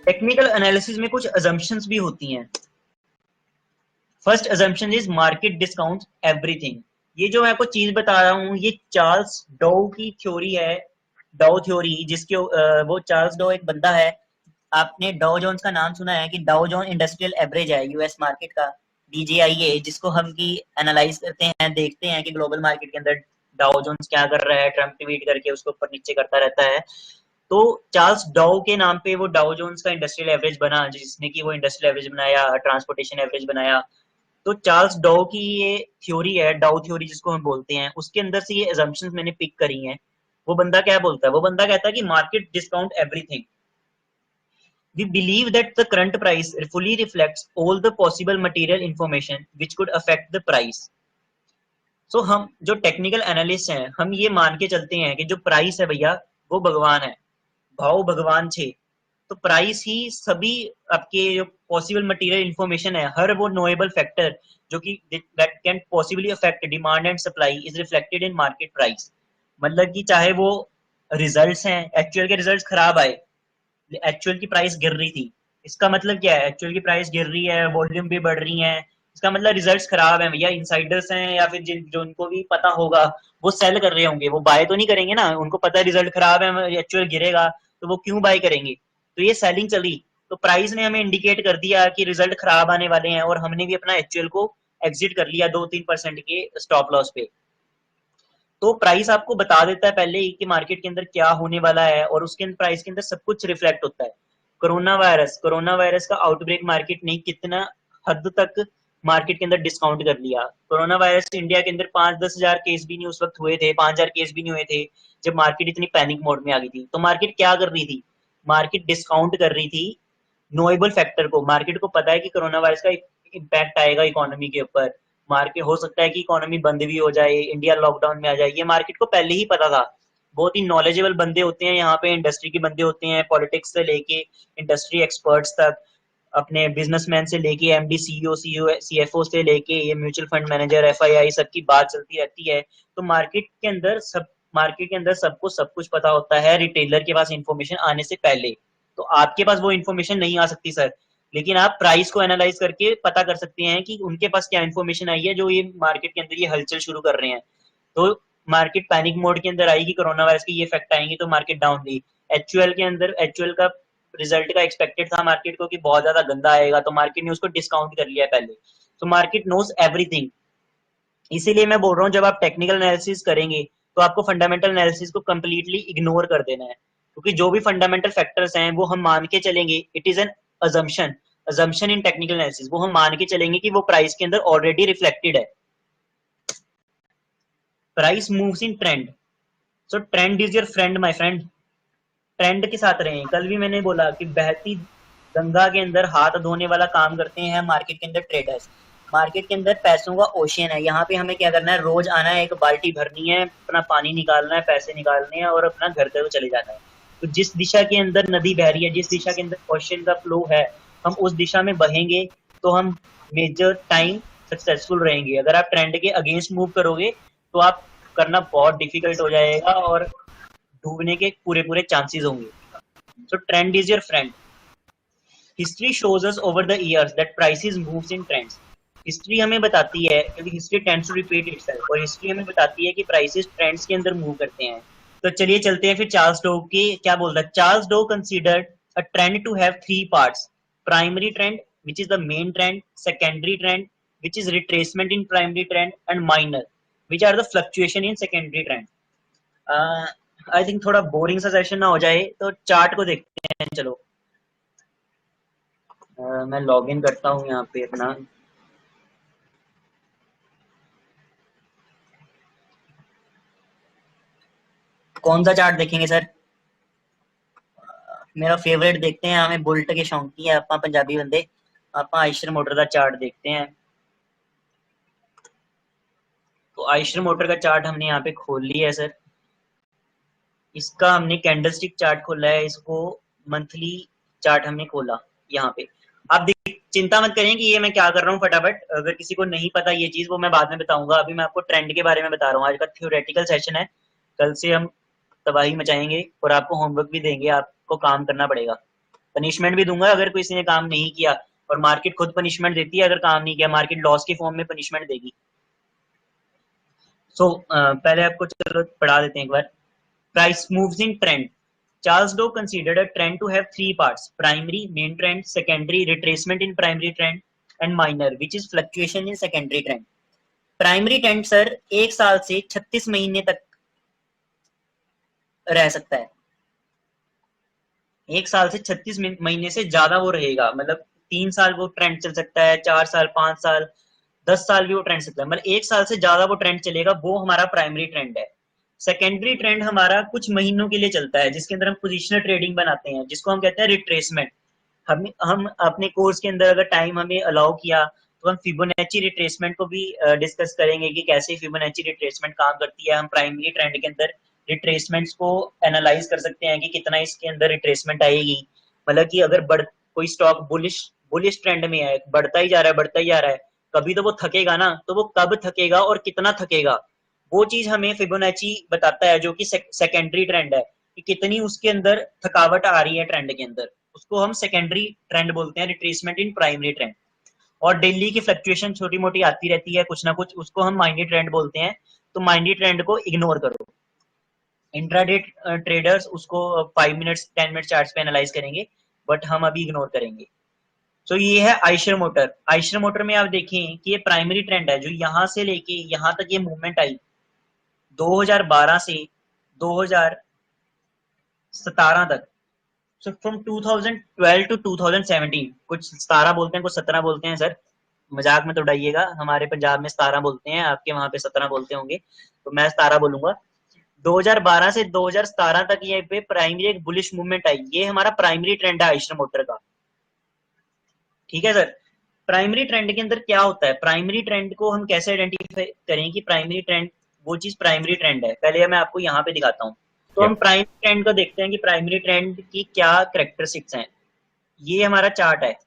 Technical analysis में कुछ assumptions भी होती हैं। First assumption is market discount everything. ये जो मैं आपको चीज बता रहा हूँ ये चार्ल्स डाउ की थ्योरी है, डाउ थ्योरी, जिसके वो चार्ल्स डाउ एक बंदा है। आपने डाउ जोन्स का नाम सुना है कि डाउ जोन इंडस्ट्रियल एवरेज है यूएस मार्केट का, डीजीआईए, जिसको हम की एनालाइज करते हैं, देखते हैं कि ग्लोबल मार्केट के अंदर डाउ जोन्स क्या कर रहा है, ट्रम्प ट्वीट करके उसको ऊपर नीचे करता रहता है। तो चार्ल्स डाउ के नाम पे वो डाउ जोन्स का इंडस्ट्रियल एवरेज बना, जिसने कि वो इंडस्ट्रियल एवरेज बनाया, ट्रांसपोर्टेशन एवरेज बनाया। तो चार्ल्स डाउ की ये थ्योरी है, डाउ थ्योरी जिसको हम बोलते हैं, उसके अंदर से ये assumptions मैंने पिक करी हैं। वो बंदा क्या बोलता है, वो बंदा कहता है कि market discount everything. We believe that the current price fully reflects all the possible material information which could affect the price. So हम जो टेक्निकल एनालिस्ट हैं, हम ये मान के चलते हैं कि जो प्राइस है भैया वो भगवान है, भाव भगवान छे। तो प्राइस ही सभी आपके जो पॉसिबल मटेरियल इंफॉर्मेशन है, हर वो नोएबल फैक्टर जो कि that can possibly affect demand and supply is reflected in market price. मतलब कि चाहे वो रिजल्ट्स हैं, एक्चुअल के रिजल्ट्स खराब आए, एक्चुअल की प्राइस गिर रही थी, इसका मतलब क्या है, एक्चुअल की प्राइस गिर रही है, वॉल्यूम भी बढ़ रही है, इसका मतलब रिजल्ट्स खराब हैं भैया। इनसाइडर्स हैं या फिर जिन जो उनको भी पता होगा वो सेल कर रहे होंगे, वो बाय तो नहीं करेंगे ना, उनको पता है रिजल्ट खराब है, एक्चुअल गिरेगा, तो वो क्यों बाय करेंगे। तो ये सेलिंग चली, तो प्राइस ने हमें इंडिकेट कर दिया कि रिजल्ट खराब आने वाले हैं, और हमने भी अपना एक्चुअल को एग्जिट कर लिया 2-3% के स्टॉप लॉस पे। तो प्राइस आपको बता देता है पहले ही कि मार्केट के अंदर क्या होने वाला है, और उसके प्राइस के अंदर सब कुछ रिफ्लेक्ट होता है। कोरोना वायरस का आउटब्रेक मार्केट ने कितना हद तक मार्केट के अंदर डिस्काउंट कर लिया। कोरोना वायरस इंडिया के अंदर 5-10 हजार केस भी नहीं उस वक्त हुए थे, 5 हजार केस भी नहीं हुए थे जब मार्केट इतनी पैनिक मोड में आ गई थी। तो मार्केट क्या कर रही थी, मार्केट डिस्काउंट कर रही थी नोएबल फैक्टर को। मार्केट को पता है कि कोरोना वायरस का इम्पैक्ट आएगा इकोनॉमी के ऊपर, मार्केट हो सकता है कि इकोनॉमी बंद भी हो जाए, इंडिया लॉकडाउन में आ जाए, ये मार्केट को पहले ही पता था। बहुत ही नॉलेजेबल बंदे होते हैं यहाँ पे, इंडस्ट्री के बंदे होते हैं, पॉलिटिक्स से लेके इंडस्ट्री एक्सपर्ट्स तक, अपने बिजनेसमैन से लेके एमडी सीईओ सीएफओ से लेके ये म्यूचुअल फंड मैनेजर एफआईआई सबकी बात चलती रहती है। तो मार्केट के अंदर सबको सब कुछ पता होता है रिटेलर के पास इंफॉर्मेशन आने से पहले। तो आपके पास वो इन्फॉर्मेशन नहीं आ सकती सर, लेकिन आप प्राइस को एनालाइज करके पता कर सकते हैं कि उनके पास क्या इन्फॉर्मेशन आई है जो ये मार्केट के अंदर ये हलचल शुरू कर रहे हैं। तो मार्केट पैनिक मोड के अंदर आएगी, कोरोना वायरस के ये इफेक्ट आएंगे तो मार्केट डाउन गई। एचयूएल के अंदर एचयूएल का रिजल्ट का एक्सपेक्टेड था मार्केट को कि बहुत ज्यादा गंदा आएगा, तो मार्केट ने उसको डिस्काउंट कर लिया पहले। तो मार्केट नोज एवरीथिंग। इसीलिए मैं बोल रहा हूँ जब आप टेक्निकल एनालिसिस करेंगे तो आपको फंडामेंटल एनालिसिस को कंप्लीटली इग्नोर कर देना है, क्योंकि जो भी फंडामेंटल फैक्टर्स हैं वो हम मान के चलेंगे, it is an assumption. Assumption in technical analysis, वो हम मान के चलेंगे कि वो प्राइस के अंदर ऑलरेडी रिफ्लेक्टेड है। Price moves in trend, so trend is your friend my friend. Trend के साथ रहें। कल भी मैंने बोला कि बहती गंगा के अंदर हाथ धोने वाला काम करते हैं मार्केट के अंदर ट्रेडर्स। मार्केट के अंदर पैसों का ओशियन है, यहाँ पे हमें क्या करना है, रोज आना है, एक बाल्टी भरनी है, अपना पानी निकालना है, पैसे निकालने हैं और अपना घर घर चले जाना है। तो जिस दिशा के अंदर नदी बह रही है, जिस दिशा के अंदर ओशियन का फ्लो है, हम उस दिशा में बहेंगे तो हम मेजर टाइम सक्सेसफुल रहेंगे। अगर आप ट्रेंड के अगेंस्ट मूव करोगे तो आप करना बहुत डिफिकल्ट हो जाएगा और डूबने के पूरे पूरे चांसेस होंगे। So trend is your friend. History shows us over the years that prices moves in trends. History हमें बताती है, क्योंकि history tends to repeat itself, और हिस्ट्री हमें बताती है कि प्राइसेस ट्रेंड्स के अंदर मूव करते हैं। तो चलिए चलते हैं फिर चार्ल्स डो के क्या बोलता है। Charles Dow considered a trend to have three parts: primary trend which is the main trend, secondary trend which is retracement in primary trend, and minor which are the fluctuation in secondary trend. I think थोड़ा boring सा session ना हो जाए तो chart को देखते हैं। चलो मैं लॉग इन करता हूँ यहाँ पे अपना। कौन सा चार्ट देखेंगे सर? मेरा फेवरेट देखते हैं, हमें बुलट के शौकी है आप पंजाबी बंदे, आप आयशर मोटर का चार्ट देखते हैं। तो आयशर मोटर का चार्ट हमने यहाँ पे खोल लिया है सर। इसका हमने कैंडलस्टिक चार्ट खोला है, इसको मंथली चार्ट हमने खोला यहाँ पे। आप चिंता मत करें कि ये मैं क्या कर रहा हूँ, फटाफट अगर किसी को नहीं पता ये चीज वो मैं बाद में बताऊंगा। अभी मैं आपको ट्रेंड के बारे में बता रहा हूँ। आज का थ्योरेटिकल सेशन है, कल से हम तबाही मचाएंगे और आपको होमवर्क भी देंगे, आपको काम करना पड़ेगा। पनिशमेंट भी दूंगा अगर किसी ने काम नहीं किया, और मार्केट खुद पनिशमेंट देती है अगर काम नहीं किया, मार्केट लॉस के फॉर्म में पनिशमेंट देगी। सो पहले आपको चलो पढ़ा देते हैं एक बार। Price moves in trend. Charles Dow considered a trend to have three parts: primary, main trend; secondary, retracement in primary trend; and minor, which is fluctuation in secondary trend. Primary trend sir 1 साल से 36 महीने तक रह सकता है। 1 साल से 36 महीने से ज्यादा वो रहेगा, मतलब 3 साल वो ट्रेंड चल सकता है, 4 साल, 5 साल, 10 साल भी वो ट्रेंड सकता है, मतलब 1 साल से ज्यादा वो ट्रेंड चलेगा, वो हमारा प्राइमरी ट्रेंड है। सेकेंडरी ट्रेंड हमारा कुछ महीनों के लिए चलता है, जिसके अंदर हम पोजिशनल ट्रेडिंग बनाते हैं, जिसको हम कहते हैं रिट्रेसमेंट। हम अपने कोर्स के अंदर अगर टाइम हमें अलाउ किया तो हम फिबोनाची रिट्रेसमेंट को भी डिस्कस करेंगे कि कैसे फिबोनाची रिट्रेसमेंट काम करती है। हम प्राइमरी ट्रेंड के अंदर रिट्रेसमेंट्स को एनालाइज कर सकते हैं कि कितना इसके अंदर रिट्रेसमेंट आएगी, मतलब कि अगर कोई स्टॉक बुलिश बुलिश ट्रेंड में है, बढ़ता ही जा रहा है, बढ़ता ही जा रहा है, कभी तो वो थकेगा ना, तो वो कब थकेगा और कितना थकेगा, वो चीज हमें फिबोनाची बताता है, जो कि सेकेंडरी ट्रेंड है, कि कितनी उसके अंदर थकावट आ रही है ट्रेंड के अंदर, उसको हम सेकेंडरी ट्रेंड बोलते हैं, रिट्रेसमेंट इन प्राइमरी ट्रेंड। और डेली की फ्लक्चुएशन छोटी मोटी आती रहती है कुछ ना कुछ, उसको हम माइंडी ट्रेंड बोलते हैं। तो माइंडी ट्रेंड को इग्नोर करो। इंट्राडे ट्रेडर्स उसको 5 मिनट्स 10 मिनट चार्ट्स पे एनालाइज करेंगे, बट हम अभी इग्नोर करेंगे। तो ये है आइशर मोटर। आइशर मोटर में आप देखें कि ये प्राइमरी ट्रेंड है, जो यहां से लेके यहां तक ये मूवमेंट आई 2012 से 2017 तक। सो फ्रॉम 2012 टू 2017, कुछ 17 बोलते हैं, कुछ 17 बोलते हैं सर, मजाक में तो उड़ाइएगा, हमारे पंजाब में 17 बोलते हैं, आपके वहां पे 17 बोलते होंगे, तो मैं 17 बोलूंगा। 2012 से 2017 तक ये पे प्राइमरी एक बुलिश मूवमेंट आई, ये हमारा प्राइमरी ट्रेंड है आइशर मोटर का। ठीक है सर। प्राइमरी ट्रेंड के अंदर क्या होता है, प्राइमरी ट्रेंड को हम कैसे आइडेंटिफाई करें कि प्राइमरी ट्रेंड वो चीज प्राइमरी ट्रेंड है, पहले मैं आपको यहाँ पे दिखाता हूँ। तो हम प्राइमरी ट्रेंड को देखते हैं कि प्राइमरी ट्रेंड की क्या कैरेक्टरिस्टिक्स हैं। ये हमारा चार्ट है।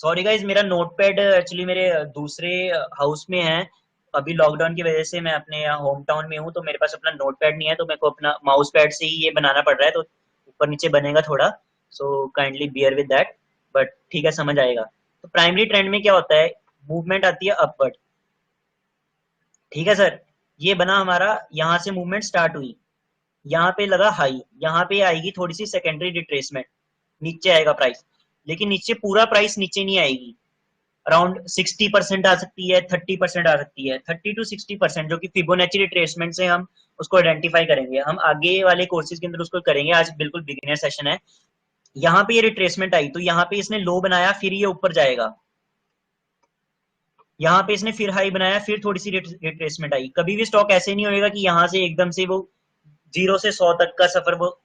सॉरी गाइज, मेरा नोटपैड एक्चुअली मेरे दूसरे हाउस में है, अभी लॉकडाउन की वजह से मैं अपने होम टाउन में हूँ, तो मेरे पास अपना नोटपैड नहीं है, तो मेरे को अपना माउस पैड से ही ये बनाना पड़ रहा है, तो ऊपर नीचे बनेगा थोड़ा, so kindly bear with that, but ठीक है, समझ आएगा। तो प्राइमरी ट्रेंड में क्या होता है, मूवमेंट आती है अपवर्ड। ठीक है सर, ये बना हमारा, यहाँ से मूवमेंट स्टार्ट हुई, यहाँ पे लगा हाई, यहाँ पे आएगी थोड़ी सी सेकेंडरी रिट्रेसमेंट, नीचे आएगा प्राइस, लेकिन नीचे पूरा प्राइस नीचे नहीं आएगी, अराउंड 60% आ सकती है, 30% आ सकती है, 30 to 60%, जो कि फिबोनाची रिट्रेसमेंट से हम उसको आइडेंटिफाई करेंगे, हम आगे वाले कोर्सेज के अंदर उसको करेंगे, आज बिल्कुल बिगिनर सेशन है। यहाँ पे ये रिट्रेसमेंट आई, तो यहाँ पे इसने लो बनाया, फिर ये ऊपर जाएगा, यहाँ पे इसने फिर हाई बनाया, फिर थोड़ी सी रिट्रेसमेंट आई। कभी भी स्टॉक ऐसे नहीं होएगा कि यहाँ से एकदम से वो 0 से 100 तक का सफर वो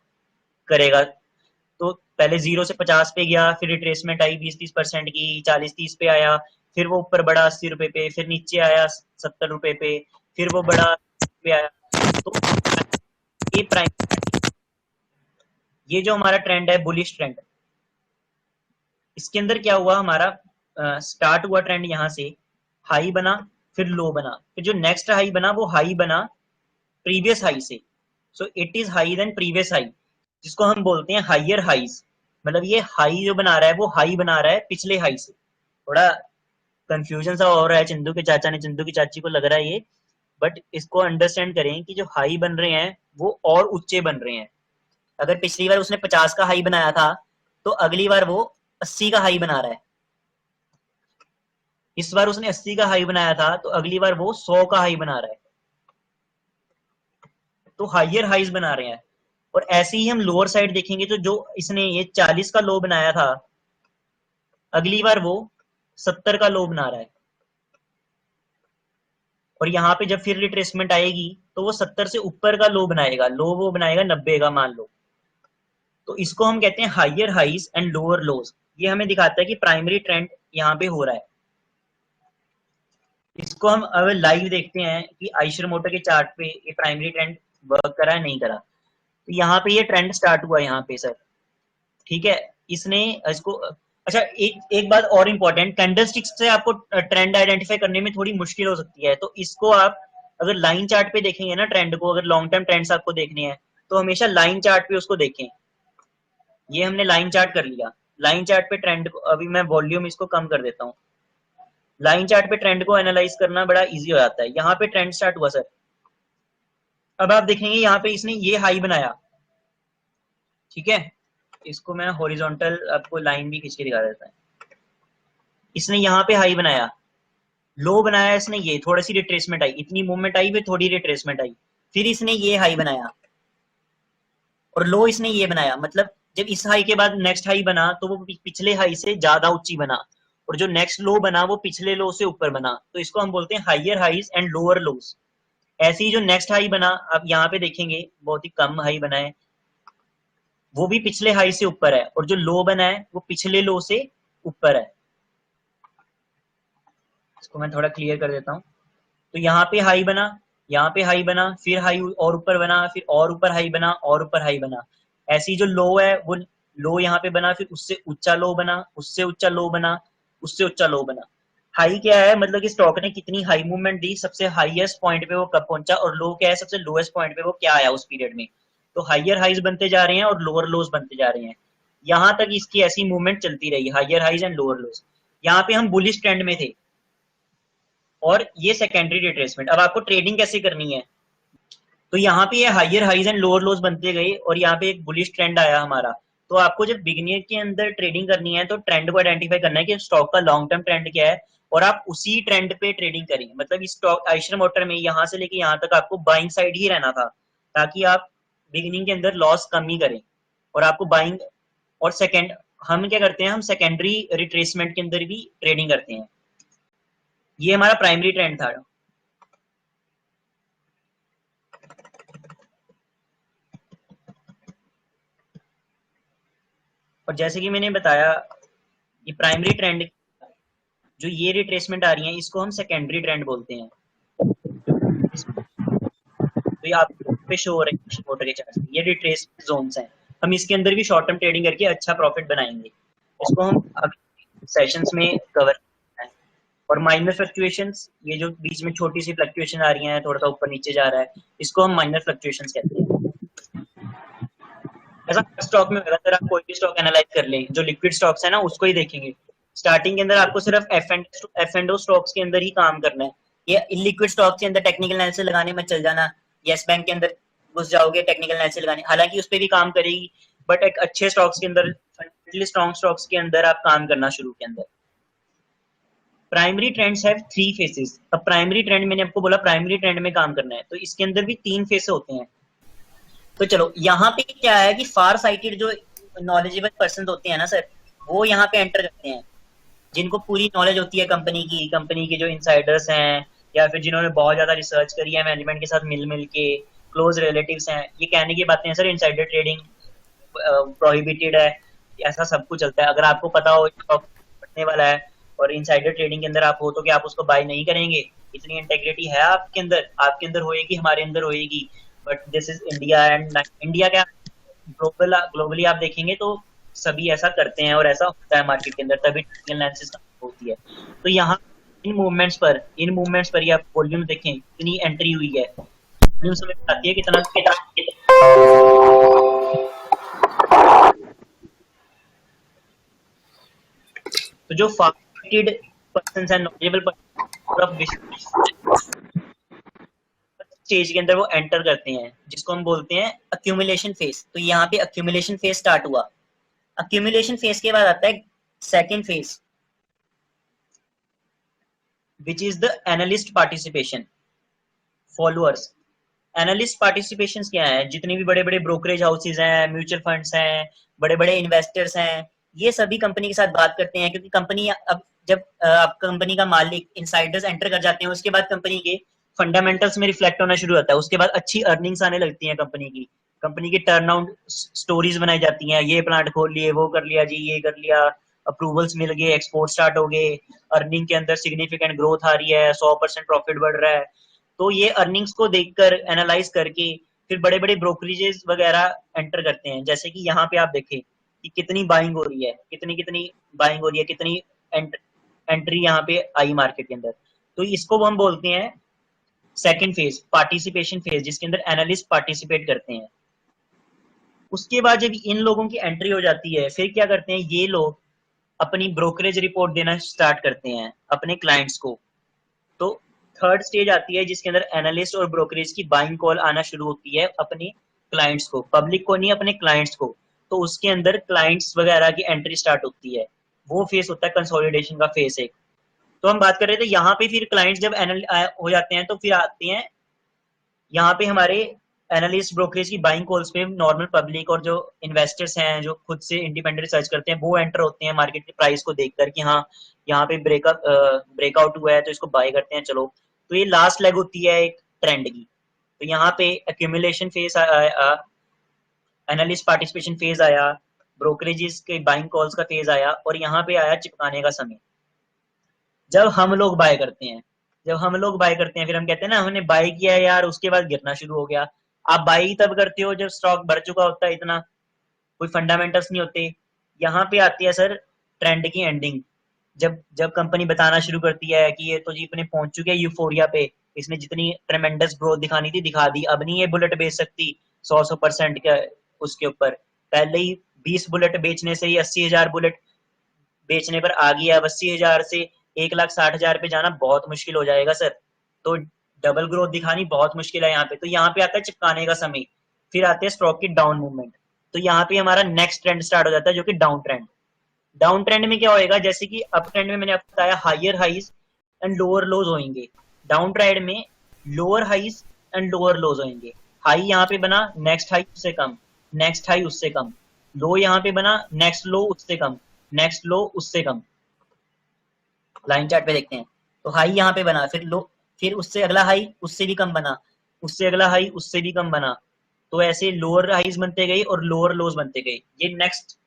करेगा। तो पहले 0 से 50 पे गया, फिर रिट्रेसमेंट आई 20-30% की, 40-30 पे आया, फिर वो ऊपर बढ़ा 80 रुपए पे, फिर नीचे आया 70 रुपए पे, फिर वो बढ़ा पे आया। तो ये प्राइम, ये जो हमारा ट्रेंड है बुलिश ट्रेंड, इसके अंदर क्या हुआ, हमारा स्टार्ट हुआ ट्रेंड यहाँ से, हाई बना, फिर लो बना, फिर जो नेक्स्ट हाई बना वो हाई बना प्रीवियस हाई से, so it is high then previous high, जिसको हम बोलते हैं हाइयर हाइज। मतलब ये हाई जो बना रहा है वो हाई बना रहा है पिछले हाई से। थोड़ा कंफ्यूजन सा हो रहा है, चंदू के चाचा ने, चंदू की चाची को लग रहा है ये, बट इसको अंडरस्टैंड करें कि जो हाई बन रहे हैं वो और ऊंचे बन रहे हैं। अगर पिछली बार उसने 50 का हाई बनाया था, तो अगली बार वो 80 का हाई बना रहा है। इस बार उसने 80 का हाई बनाया था, तो अगली बार वो 100 का हाई बना रहा है, तो हाइयर हाइज बना रहे हैं। और ऐसे ही हम लोअर साइड देखेंगे, तो जो इसने ये 40 का लो बनाया था, अगली बार वो 70 का लो बना रहा है, और यहाँ पे जब फिर रिट्रेसमेंट आएगी तो वो 70 से ऊपर का लो बनाएगा, लो वो बनाएगा 90 का मान लो। तो इसको हम कहते हैं higher highs and lower lows. ये हमें दिखाता है कि प्राइमरी ट्रेंड यहाँ पे हो रहा है। इसको हम अब लाइव देखते हैं कि आइशर मोटर के चार्ट पे ये प्राइमरी ट्रेंड वर्क करा है नहीं करा। तो यहाँ पे ये ट्रेंड स्टार्ट हुआ यहाँ पे सर, ठीक है, इसने इसको, अच्छा एक एक बात और इम्पोर्टेंट, कैंडलस्टिक्स से आपको ट्रेंड आइडेंटिफाई करने में थोड़ी मुश्किल हो सकती है, तो इसको आप अगर लाइन चार्ट पे देखेंगे ना ट्रेंड को, अगर लॉन्ग टर्म ट्रेंड्स आपको देखने हैं, तो हमेशा लाइन चार्ट पे उसको देखें। ये हमने लाइन चार्ट कर लिया। लाइन चार्ट पे ट्रेंड को, अभी मैं वॉल्यूम इसको कम कर देता हूँ। लाइन चार्ट पे ट्रेंड को एनालाइज करना बड़ा इजी हो जाता है। यहाँ पे ट्रेंड स्टार्ट हुआ सर, अब आप देखेंगे यहाँ पे इसने ये हाई बनाया, ठीक है। इसको मैं हॉरिजॉन्टल आपको लाइन भी खींच के दिखा देता है। इसने यहाँ पे हाई बनाया, लो बनाया इसने, ये थोड़ी सी रिट्रेसमेंट आई, इतनी मूवमेंट आई, फिर थोड़ी रिट्रेसमेंट आई, फिर इसने ये हाई बनाया और लो इसने ये बनाया। मतलब जब इस हाई के बाद नेक्स्ट हाई बना तो वो पिछले हाई से ज्यादा ऊंची बना, और जो नेक्स्ट लो बना वो पिछले लो से ऊपर बना। तो इसको हम बोलते हैं higher highs and lower lows. ऐसे ही जो नेक्स्ट हाई बना, आप यहाँ पे देखेंगे बहुत ही कम हाई बना है, वो भी पिछले हाई से ऊपर है, और जो लो बना है वो पिछले लो से ऊपर है। इसको मैं थोड़ा क्लियर कर देता हूँ। तो यहाँ पे हाई बना, यहाँ पे हाई बना, फिर हाई और ऊपर बना, फिर और ऊपर हाई बना, और ऊपर हाई बना। ऐसी जो लो है वो लो यहाँ पे बना, फिर उससे ऊंचा लो बना, उससे ऊंचा लो बना, उससे ऊंचा लो बना। हाई क्या है, मतलब कि स्टॉक ने कितनी हाई मूवमेंट दी, सबसे हाईएस्ट पॉइंट पे वो कब पहुंचा, और लो क्या है, सबसे लोएस्ट पॉइंट पे वो क्या आया उस पीरियड में। तो हाइयर हाइज बनते जा रहे हैं और लोअर लोज बनते जा रहे हैं। यहाँ तक इसकी ऐसी मूवमेंट चलती रही, higher highs and lower lows. यहाँ पे हम बुलिश ट्रेंड में थे, और ये सेकेंडरी रिट्रेसमेंट। अब आपको ट्रेडिंग कैसे करनी है, तो यहाँ पे ये higher highs and lower lows बनते गए, और यहाँ पे एक बुलिश ट्रेंड आया हमारा। तो आपको जब बिगिनियर के अंदर ट्रेडिंग करनी है तो ट्रेंड को आइडेंटिफाई करना है कि स्टॉक का लॉन्ग टर्म ट्रेंड क्या है, और आप उसी ट्रेंड पे ट्रेडिंग करें। मतलब इस स्टॉक आइशर मोटर में यहाँ से लेके यहाँ तक आपको बाइंग साइड ही रहना था, ताकि आप बिगिनिंग के अंदर लॉस कम ही करें, और आपको बाइंग। और सेकेंड, हम क्या करते हैं, हम सेकेंडरी रिट्रेसमेंट के अंदर भी ट्रेडिंग करते हैं। ये हमारा प्राइमरी ट्रेंड था। और जैसे कि मैंने बताया, ये प्राइमरी ट्रेंड, जो ये रिट्रेसमेंट आ रही है इसको हम सेकेंडरी ट्रेंड बोलते हैं। तो ये आप पे शो हो रहे हैं मोटर के चार्ट, ये रिट्रेसमेंट जोन्स हैं। हम इसके अंदर भी शॉर्ट टर्म ट्रेडिंग करके अच्छा प्रॉफिट बनाएंगे। इसको हम अगले सेशंस में कवर करते हैं। और माइनर फ्लक्चुएशंस, ये जो बीच में छोटी सी फ्लक्चुएशन आ रही है, थोड़ा सा ऊपर नीचे जा रहा है, इसको हम माइनर फ्लक्चुएशंस कहते हैं। ऐसा स्टॉक में अगर आप कोई भी स्टॉक एनालाइज कर लें, जो लिक्विड स्टॉक्स है ना उसको ही देखेंगे। स्टार्टिंग के अंदर आपको सिर्फ एफ एंड ओ स्टॉक्स के अंदर ही काम करना है। ये इलिक्विड स्टॉक के अंदर टेक्निकल एनालिसिस लगाने में चल जाना, यस बैंक के अंदर घुस जाओगे टेक्निकल एनालिसिस लगाने, हालांकि उस पर भी काम करेगी, बट एक अच्छे स्टॉक्स के अंदर, फंडामेंटली स्ट्रॉन्ग स्टॉक्स के अंदर आप काम करना शुरू के अंदर। Primary trends have 3 faces. अब प्राइमरी ट्रेंड, मैंने आपको बोला प्राइमरी ट्रेंड में काम करना है, तो इसके अंदर भी 3 फेस होते हैं। तो चलो यहाँ पे क्या है कि फार साइटेड जो नॉलेजेबल पर्सन होते हैं ना सर, वो यहाँ पे एंटर करते हैं, जिनको पूरी नॉलेज होती है कंपनी के जो इनसाइडर्स हैं, या फिर जिन्होंने बहुत ज्यादा रिसर्च करी है मैनेजमेंट के साथ मिल मिल के, क्लोज रिलेटिव्स हैं। ये कहने की बातें हैं सर, इनसाइडर ट्रेडिंग प्रोहिबिटेड है, ऐसा सब कुछ चलता है। अगर आपको पता हो स्टॉक बढ़ने वाला है और इनसाइडर ट्रेडिंग के अंदर आप हो, तो क्या आप उसको बाय नहीं करेंगे? इतनी इंटेग्रिटी है आपके अंदर होएगी, हमारे अंदर होएगी। But this is India, and India क्या, ग्लोबली आप देखेंगे तो सभी ऐसा करते हैं, और ऐसा होता है मार्केट के अंदर, तभी टेक्निकल एनालिसिस होती है। तो यहाँ इन मूवमेंट्स पर ही आप वॉल्यूम देखें कितनी एंट्री हुई है, वॉल्यूम हमें बताती है कितना कितना। तो जो फार्मेटेड पर्सन है, नॉलेजेबल पर्सन स्टेज के अंदर वो एंटर करते हैं, जिसको हम बोलते हैं अक्यूमुलेशन फेज। तो यहाँ पे अक्यूमुलेशन फेज स्टार्ट हुआ। अक्यूमुलेशन फेज के बाद आता है second phase, which is the analyst participation, followers. Analyst participation क्या है, जितने भी बड़े बड़े ब्रोकरेज हाउसेज हैं, म्यूचुअल फंड्स हैं, बड़े बड़े इन्वेस्टर्स हैं, ये सभी कंपनी के साथ बात करते हैं, क्योंकि कंपनी अब जब आप कंपनी का मालिक इनसाइडर्स एंटर कर जाते हैं, उसके बाद कंपनी के फंडामेंटल्स में रिफ्लेक्ट होना शुरू होता है। उसके बाद अच्छी अर्निंग्स आने लगती हैं कंपनी की टर्न आउट स्टोरीज बनाई जाती हैं, ये प्लांट खोल लिए, वो कर लिया जी, ये कर लिया, अप्रूवल्स मिल गए, एक्सपोर्ट स्टार्ट हो गए, अर्निंग के अंदर सिग्निफिकेंट ग्रोथ आ रही है, 100% प्रॉफिट बढ़ रहा है। तो ये अर्निंग्स को देखकर, एनालाइज करके, फिर बड़े बड़े ब्रोकरेजेस वगैरह एंटर करते हैं। जैसे कि यहाँ पे आप देखें कि कितनी बाइंग हो रही है, कितनी कितनी बाइंग हो रही है, कितनी एंट्री यहाँ पे आई मार्केट के अंदर। तो इसको हम बोलते हैं सेकंड फेज, पार्टिसिपेशन फेज, जिसके अंदर एनालिस्ट पार्टिसिपेट करते हैं। उसके बाद जब इन लोगों की एंट्री हो जाती है, फिर क्या करते हैं ये लोग, अपनी ब्रोकरेज रिपोर्ट देना स्टार्ट करते हैं अपने क्लाइंट्स को। तो थर्ड स्टेज आती है जिसके अंदर एनालिस्ट और ब्रोकरेज की बाइंग कॉल आना शुरू होती है अपने क्लाइंट्स को, पब्लिक को नहीं, अपने क्लाइंट्स को। तो उसके अंदर क्लाइंट्स वगैरह की एंट्री स्टार्ट होती है, वो फेस होता है कंसोलिडेशन का फेस एक। तो हम बात कर रहे थे यहाँ पे फिर क्लाइंट्स जब हो जाते हैं तो फिर आते हैं यहाँ पे हमारे एनालिस्ट ब्रोकरेज की बाइंग कॉल्स पे नॉर्मल पब्लिक और जो इन्वेस्टर्स हैं जो खुद से इंडिपेंडेंट रिसर्च करते हैं वो एंटर होते हैं मार्केट के प्राइस को देखकर कि हाँ यहाँ पे ब्रेकआउट हुआ है तो इसको बाय करते हैं चलो। तो ये लास्ट लेग होती है एक ट्रेंड की। तो यहाँ पे एक्यूमुलेशन फेज आया, एनालिस्ट पार्टिसिपेशन फेज आया, ब्रोकरेजेस के बाइंग कॉल्स का फेज आया, और यहाँ पे आया चिपकाने का समय, जब हम लोग बाय करते हैं। जब हम लोग बाय करते हैं फिर हम कहते हैं ना हमने बाय किया है यार, उसके बाद गिरना शुरू हो गया। आप बाय तब करते हो जब स्टॉक बढ़ चुका होता है, इतना कोई फंडामेंटल्स नहीं होते। यहाँ पे आती है सर ट्रेंड की एंडिंग, जब जब कंपनी बताना शुरू करती है कि ये तो जी अपने पहुंच चुके हैं यूफोरिया पे, इसने जितनी ट्रेमेंडस ग्रोथ दिखानी थी दिखा दी, अब नहीं ये बुलेट बेच सकती 100% का उसके ऊपर। पहले ही 20 बुलेट बेचने से ही 80,000 बुलेट बेचने पर आ गया। अब 80,000 से 1,60,000 पे जाना बहुत मुश्किल हो जाएगा सर। तो डबल ग्रोथ दिखानी बहुत मुश्किल है यहाँ पे। तो यहाँ पे आता है चिपकाने का समय, फिर आते हैं स्टॉक की डाउन मूवमेंट। तो यहाँ पे हमारा नेक्स्ट ट्रेंड स्टार्ट हो जाता है जो कि डाउन ट्रेंड। डाउन ट्रेंड में क्या होएगा, जैसे कि अप ट्रेंड में मैंने आपको बताया higher highs and lower lows होंगे, डाउन ट्रेंड में lower highs and lower lows होंगे। हाई यहाँ पे बना, नेक्स्ट हाई उससे कम, नेक्स्ट हाई उससे कम, लो यहाँ पे बना, नेक्स्ट लो उससे कम, नेक्स्ट लो उससे कम। लाइन चार्ट पे देखते हैं तो हाई यहाँ पे बना, फिर लो, फिर उससे अगला हाई उससे भी कम बना, उससे अगला हाई उससे भी कम बना। तो ऐसे लोअर हाइज बनते गए और लोअर लोज बनते गए। ये नेक्स्ट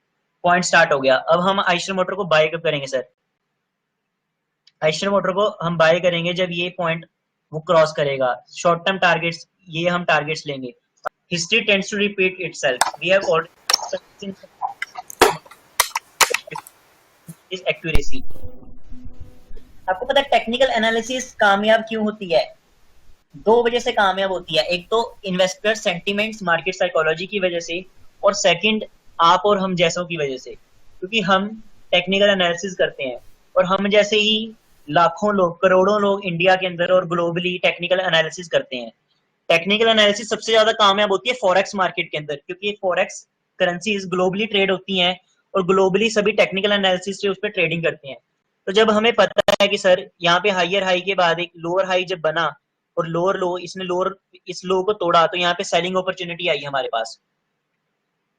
पॉइंट स्टार्ट हो गया। अब हम आइशर मोटर को बाय कब करेंगे सर? आइशर मोटर को हम बाय करेंगे जब ये पॉइंट वो क्रॉस करेगा। शॉर्ट टर्म टारगेट्स, ये हम टारगेट्स लेंगे। History tends to repeat itself, we have already इस एक्यूरेसी। आपको पता है टेक्निकल एनालिसिस कामयाब क्यों होती है? दो वजह से कामयाब होती है। एक तो इन्वेस्टर सेंटिमेंट्स, मार्केट साइकोलॉजी की वजह से, और सेकंड आप और हम जैसों की वजह से, क्योंकि हम टेक्निकल एनालिसिस करते हैं और हम जैसे ही लाखों लोग, करोड़ों लोग इंडिया के अंदर और ग्लोबली टेक्निकल एनालिसिस करते हैं। टेक्निकल एनालिसिस सबसे ज्यादा कामयाब होती है फॉरेक्स मार्केट के अंदर, क्योंकि फॉरेक्स करेंसीज ग्लोबली ट्रेड होती हैं और ग्लोबली सभी टेक्निकल एनालिसिस से उस पर ट्रेडिंग करते हैं। तो जब हमें पता है कि सर यहाँ पे हायर हाई के बाद एक लोअर हाई जब बना और लोअर लो, इसने लोअर इस लो को तोड़ा, तो यहाँ पे सेलिंग अपॉर्चुनिटी आई हमारे पास।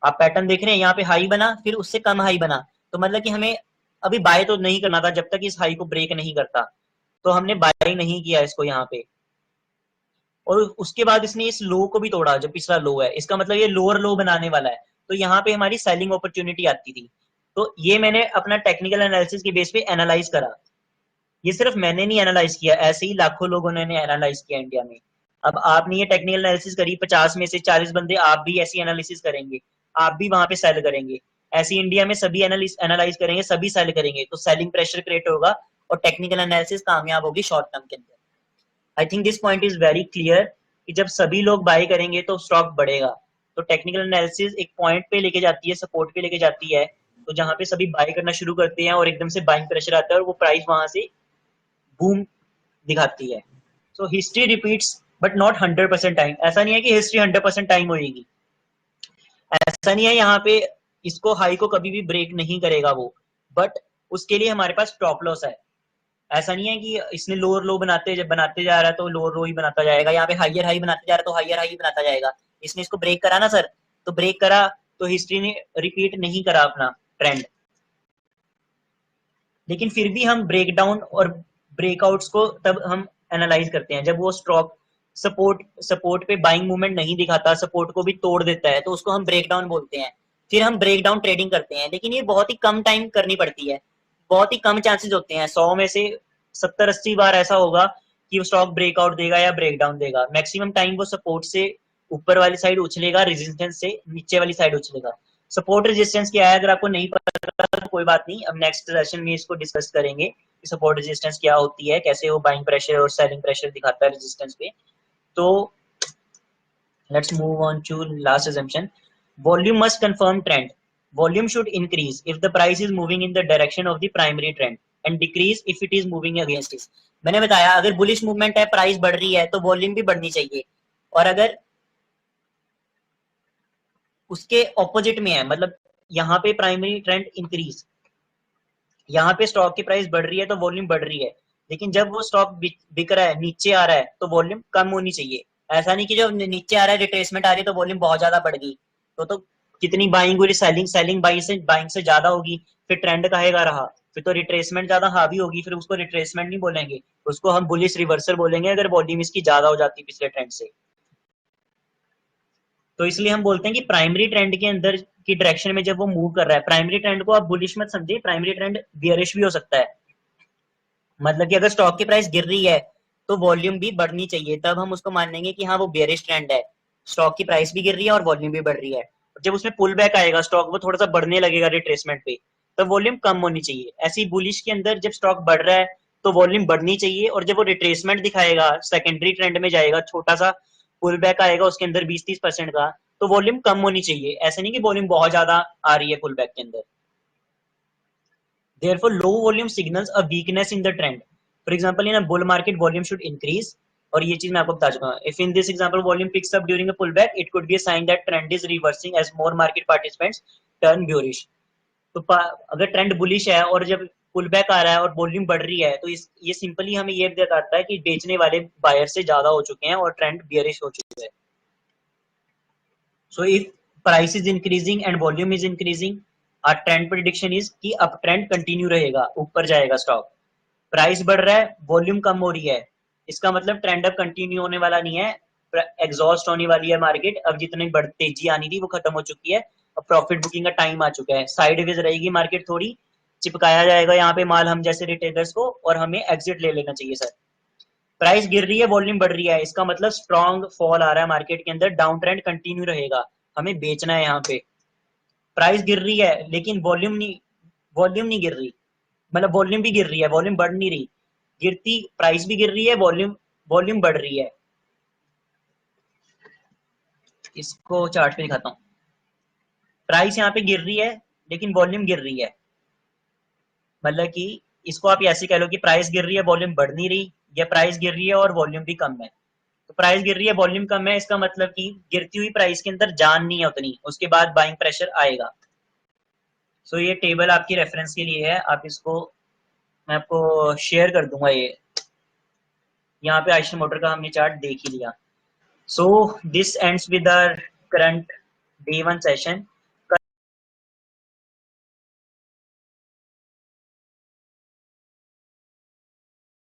आप पैटर्न देख रहे हैं, यहाँ पे हाई बना फिर उससे कम हाई बना, तो मतलब कि हमें अभी बाय तो नहीं करना था जब तक इस हाई को ब्रेक नहीं करता, तो हमने बाय नहीं किया इसको यहाँ पे। और उसके बाद इसने इस लो को भी तोड़ा जो पिछला लो है, इसका मतलब ये लोअर लो बनाने वाला है, तो यहाँ पे हमारी सेलिंग अपॉर्चुनिटी आती थी। तो ये मैंने अपना टेक्निकल एनालिसिस के बेस पे एनालाइज करा। ये सिर्फ मैंने नहीं एनालाइज किया, ऐसे ही लाखों लोगों ने एनालाइज किया इंडिया में। अब आपने ये टेक्निकल एनालिसिस करी, 50 में से 40 बंदे आप भी ऐसी एनालिसिस करेंगे, आप भी वहां पे सेल करेंगे। ऐसी इंडिया में सभी एनालाइज करेंगे, सभी सेल करेंगे, तो सेलिंग प्रेशर क्रिएट होगा और टेक्निकल एनालिसिस कामयाब होगी शॉर्ट टर्म के अंदर। I think this point is very clear कि जब सभी लोग बाय करेंगे तो स्टॉक बढ़ेगा। तो टेक्निकल एनालिसिस एक पॉइंट पे लेके जाती है, सपोर्ट पे लेके जाती है, तो जहां पे सभी बाय करना शुरू करते हैं और एकदम से बाइंग प्रेशर आता है और वो प्राइस वहां से बूम दिखाती है। So history repeats but not 100% time. ऐसा नहीं है कि हिस्ट्री 100% टाइम होगी, ऐसा नहीं है यहाँ पे इसको हाई को कभी भी ब्रेक नहीं करेगा वो, बट उसके लिए हमारे पास स्टॉप लॉस है। ऐसा नहीं है कि इसने लोअर लो बनाते जब बनाते जा रहा है तो लोअर लो ही बनाता जाएगा, यहाँ पे हाइयर हाई बनाते जा रहा है तो हाइयर हाई बनाता जाएगा। इसने इसको ब्रेक करा ना सर, तो ब्रेक करा तो हिस्ट्री ने रिपीट नहीं करा अपना ट्रेंड, लेकिन फिर भी हम ब्रेकडाउन और ब्रेकआउट्स को तब हम एनालाइज करते हैं जब वो स्टॉक सपोर्ट पे बाइंग मूवमेंट नहीं दिखाता, सपोर्ट को भी तोड़ देता है, तो उसको हम ब्रेकडाउन बोलते हैं। फिर हम ब्रेकडाउन ट्रेडिंग करते हैं, लेकिन ये बहुत ही कम टाइम करनी पड़ती है, बहुत ही कम चांसेस होते हैं। 100 में से 70-80 बार ऐसा होगा कि वो स्टॉक ब्रेकआउट देगा या ब्रेकडाउन देगा। मैक्सिमम टाइम वो सपोर्ट से ऊपर वाली साइड उछलेगा, रेजिस्टेंस से नीचे वाली साइड उछलेगा। सपोर्ट रेजिस्टेंस क्या है अगर आपको नहीं पता तो कोई बात नहीं, अब नेक्स्ट सेशन में इसको डिस्कस करेंगे कि सपोर्ट रेजिस्टेंस क्या होती है, कैसे वो बाइंग प्रेशर और सेलिंग प्रेशर दिखाता है रेजिस्टेंस पे। तो let's move on to last assumption। Volume must confirm trend. Volume should increase if the price is moving in the direction of the primary trend and decrease if it is moving against it. मैंने बताया अगर bullish movement है, price बढ़ रही है, तो volume भी बढ़नी चाहिए, और अगर उसके ऑपोजिट में है, मतलब यहाँ पे प्राइमरी ट्रेंड इंक्रीज, यहाँ पे स्टॉक की प्राइस बढ़ रही है तो वॉल्यूम बढ़ रही है, लेकिन जब वो स्टॉक बिक रहा है, नीचे आ रहा है, तो वॉल्यूम कम होनी चाहिए। ऐसा नहीं कि जब नीचे आ रहा है, रिट्रेसमेंट आ रही है, तो वॉल्यूम बहुत ज्यादा बढ़ गई, तो कितनी बाइंग हुई, सेलिंग बाइंग से ज्यादा होगी, फिर ट्रेंड कहेगा रहा, फिर तो रिट्रेसमेंट ज्यादा हावी होगी, फिर उसको रिट्रेसमेंट नहीं बोलेंगे, उसको हम बुलिश रिवर्सल बोलेंगे अगर वॉल्यूम इसकी ज्यादा हो जाती पिछले ट्रेंड से। तो इसलिए हम बोलते हैं कि प्राइमरी ट्रेंड के अंदर की डायरेक्शन में जब वो मूव कर रहा है, प्राइमरी ट्रेंड को आप बुलिश मत समझिए, प्राइमरी ट्रेंड बियरिश भी हो सकता है। मतलब कि अगर स्टॉक की प्राइस गिर रही है तो वॉल्यूम भी बढ़नी चाहिए, तब हम उसको मान लेंगे कि हाँ वो बियरिश ट्रेंड है, स्टॉक की प्राइस भी गिर रही है और वॉल्यूम भी बढ़ रही है। जब उसमें पुल बैक आएगा, स्टॉक वो थोड़ा सा बढ़ने लगेगा रिट्रेसमेंट पे, तो वॉल्यूम कम होनी चाहिए। ऐसी बुलिश के अंदर जब स्टॉक बढ़ रहा है तो वॉल्यूम बढ़नी चाहिए, और जब वो रिट्रेसमेंट दिखाएगा, सेकेंडरी ट्रेंड में जाएगा, छोटा सा पुल बैक आएगा उसके अंदर 20-30% का, तो वॉल्यूम कम होनी चाहिए। ऐसे नहीं कि वॉल्यूम बहुत ज्यादा आ रही है पुल बैक के अंदर। Therefore, low volume signals a weakness in the trend. For example, in a bull market, volume should increase. और ये चीज मैं आपको बता चुका हूँ. If in this example volume picks up during a pullback, it could be a sign that trend is reversing as more market participants turn bearish. तो अगर ट्रेंड बुलिश है और जब पुल बैक आ रहा है और वॉल्यूम बढ़ रही है, तो ये सिंपली हमें ये बताता है कि बेचने वाले बायर से ज्यादा हो चुके हैं और ट्रेंड बियरिश हो चुका है। So if price is increasing and volume is increasing, our trend prediction is कि अप ट्रेंड कंटिन्यू रहेगा, ऊपर जाएगा स्टॉक। प्राइस बढ़ रहा है, वॉल्यूम कम हो रही है, इसका मतलब ट्रेंड अब कंटिन्यू होने वाला नहीं है, एग्जॉस्ट होने वाली है मार्केट। अब जितनी तेजी आनी थी वो खत्म हो चुकी है, अब प्रॉफिट बुकिंग का टाइम आ चुका है, साइडवेज रहेगी मार्केट, थोड़ी चिपकाया जाएगा यहाँ पे माल हम जैसे रिटेलर्स को, और हमें एग्जिट ले लेना चाहिए सर। प्राइस गिर रही है, वॉल्यूम बढ़ रही है, इसका मतलब स्ट्रॉन्ग फॉल आ रहा है मार्केट के अंदर, डाउन ट्रेंड कंटिन्यू रहेगा, हमें बेचना है यहाँ पे। प्राइस गिर रही है लेकिन वॉल्यूम नहीं गिर रही, मतलब वॉल्यूम भी गिर रही है, वॉल्यूम बढ़ नहीं रही, गिरती प्राइस भी गिर रही है, वॉल्यूम वॉल्यूम बढ़ रही है। इसको चार्ट पे दिखाता हूँ। प्राइस यहाँ पे गिर रही है लेकिन वॉल्यूम गिर रही है, मतलब कि इसको आप ऐसे कह लो कि प्राइस गिर रही है, वॉल्यूम बढ़ नहीं रही, या प्राइस गिर रही है और वॉल्यूम भी कम है। तो प्राइस गिर रही है, वॉल्यूम कम है, इसका मतलब कि गिरती हुई प्राइस के अंदर जान नहीं है उतनी, उसके बाद बाइंग प्रेशर आएगा। सो ये टेबल आपकी रेफरेंस के लिए है, आप इसको मैं आपको शेयर कर दूंगा। ये यहाँ पे आयशर मोटर का हमने चार्ट देख ही लिया। So this ends with our current day 1 session.